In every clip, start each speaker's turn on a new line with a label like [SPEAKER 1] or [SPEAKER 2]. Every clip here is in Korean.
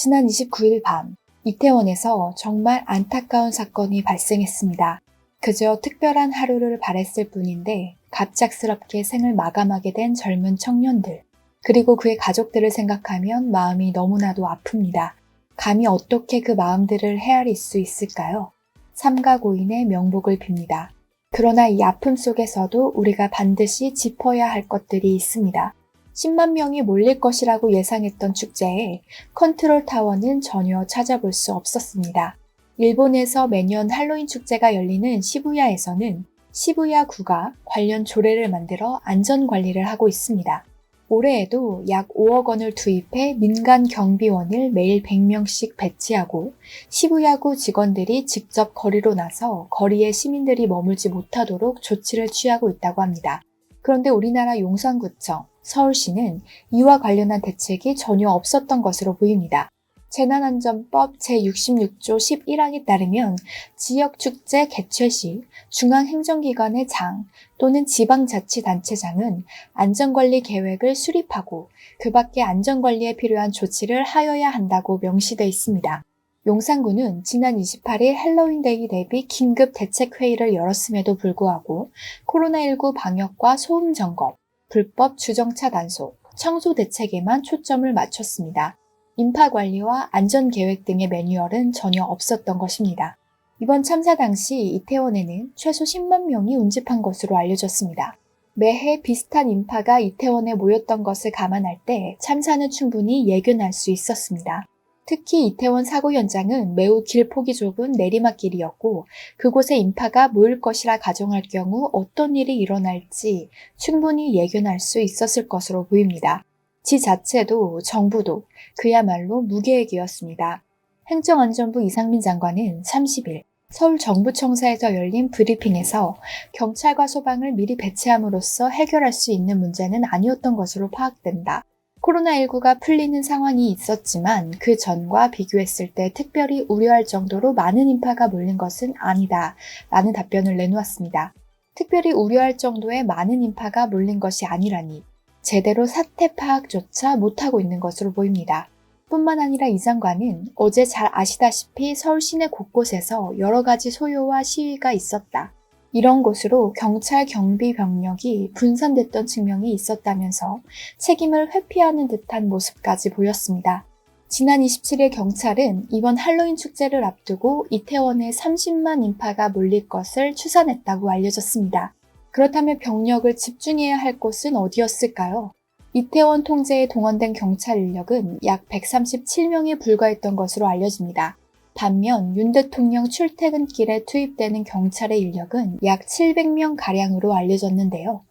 [SPEAKER 1] 지난 29일 밤, 이태원에서 정말 안타까운 사건이 발생했습니다. 그저 특별한 하루를 바랬을 뿐인데 갑작스럽게 생을 마감하게 된 젊은 청년들, 그리고 그의 가족들을 생각하면 마음이 너무나도 아픕니다. 감히 어떻게 그 마음들을 헤아릴 수 있을까요? 삼가 고인의 명복을 빕니다. 그러나 이 아픔 속에서도 우리가 반드시 짚어야 할 것들이 있습니다. 10만 명이 몰릴 것이라고 예상했던 축제에 컨트롤 타워는 전혀 찾아볼 수 없었습니다. 일본에서 매년 할로윈 축제가 열리는 시부야에서는 시부야구가 관련 조례를 만들어 안전관리를 하고 있습니다. 올해에도 약 5억 원을 투입해 민간 경비원을 매일 100명씩 배치하고 시부야구 직원들이 직접 거리로 나서 거리에 시민들이 머물지 못하도록 조치를 취하고 있다고 합니다. 그런데 우리나라 용산구청, 서울시는 이와 관련한 대책이 전혀 없었던 것으로 보입니다. 재난안전법 제66조 11항에 따르면 지역축제 개최 시 중앙행정기관의 장 또는 지방자치단체장은 안전관리 계획을 수립하고 그 밖에 안전관리에 필요한 조치를 하여야 한다고 명시되어 있습니다. 용산구는 지난 28일 헬로윈데이 대비 긴급 대책회의를 열었음에도 불구하고 코로나19 방역과 소음 점검, 불법 주정차 단속, 청소 대책에만 초점을 맞췄습니다. 인파 관리와 안전 계획 등의 매뉴얼은 전혀 없었던 것입니다. 이번 참사 당시 이태원에는 최소 10만 명이 운집한 것으로 알려졌습니다. 매해 비슷한 인파가 이태원에 모였던 것을 감안할 때 참사는 충분히 예견할 수 있었습니다. 특히 이태원 사고 현장은 매우 길폭이 좁은 내리막길이었고 그곳에 인파가 모일 것이라 가정할 경우 어떤 일이 일어날지 충분히 예견할 수 있었을 것으로 보입니다. 지자체도 정부도 그야말로 무계획이었습니다. 행정안전부 이상민 장관은 30일 서울정부청사에서 열린 브리핑에서 경찰과 소방을 미리 배치함으로써 해결할 수 있는 문제는 아니었던 것으로 파악된다. 코로나19가 풀리는 상황이 있었지만 그 전과 비교했을 때 특별히 우려할 정도로 많은 인파가 몰린 것은 아니다 라는 답변을 내놓았습니다. 특별히 우려할 정도의 많은 인파가 몰린 것이 아니라니 제대로 사태 파악조차 못하고 있는 것으로 보입니다. 뿐만 아니라 이 장관은 어제 잘 아시다시피 서울 시내 곳곳에서 여러 가지 소요와 시위가 있었다. 이런 곳으로 경찰 경비 병력이 분산됐던 측면이 있었다면서 책임을 회피하는 듯한 모습까지 보였습니다. 지난 27일 경찰은 이번 할로윈 축제를 앞두고 이태원에 30만 인파가 몰릴 것을 추산했다고 알려졌습니다. 그렇다면 병력을 집중해야 할 곳은 어디였을까요? 이태원 통제에 동원된 경찰 인력은 약 137명에 불과했던 것으로 알려집니다. 반면 윤 대통령 출퇴근길에 투입되는 경찰의 인력은 약 700명가량으로 알려졌는데요.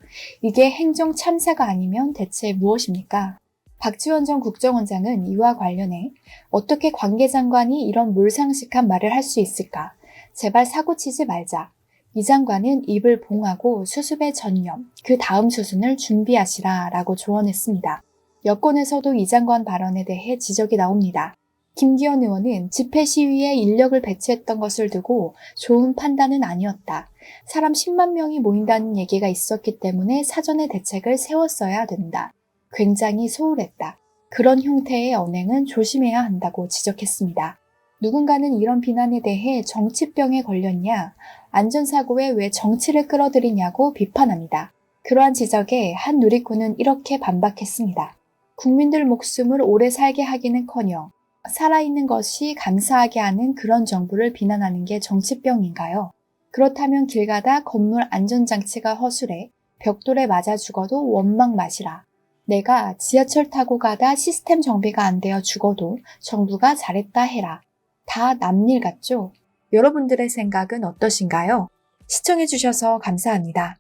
[SPEAKER 1] 이게 행정 참사가 아니면 대체 무엇입니까? 박지원 전 국정원장은 이와 관련해 어떻게 관계장관이 이런 몰상식한 말을 할 수 있을까? 제발 사고치지 말자. 이 장관은 입을 봉하고 수습에 전념, 그 다음 수순을 준비하시라 라고 조언했습니다. 여권에서도 이 장관 발언에 대해 지적이 나옵니다. 김기현 의원은 집회 시위에 인력을 배치했던 것을 두고 좋은 판단은 아니었다. 사람 10만 명이 모인다는 얘기가 있었기 때문에 사전에 대책을 세웠어야 된다. 굉장히 소홀했다. 그런 형태의 언행은 조심해야 한다고 지적했습니다. 누군가는 이런 비난에 대해 정치병에 걸렸냐, 안전사고에 왜 정치를 끌어들이냐고 비판합니다. 그러한 지적에 한 누리꾼은 이렇게 반박했습니다. 국민들 목숨을 오래 살게 하기는커녕 살아있는 것이 감사하게 하는 그런 정부를 비난하는 게 정치병인가요? 그렇다면 길 가다 건물 안전장치가 허술해 벽돌에 맞아 죽어도 원망 마시라. 내가 지하철 타고 가다 시스템 정비가 안 되어 죽어도 정부가 잘했다 해라. 다 남일 같죠? 여러분들의 생각은 어떠신가요? 시청해주셔서 감사합니다.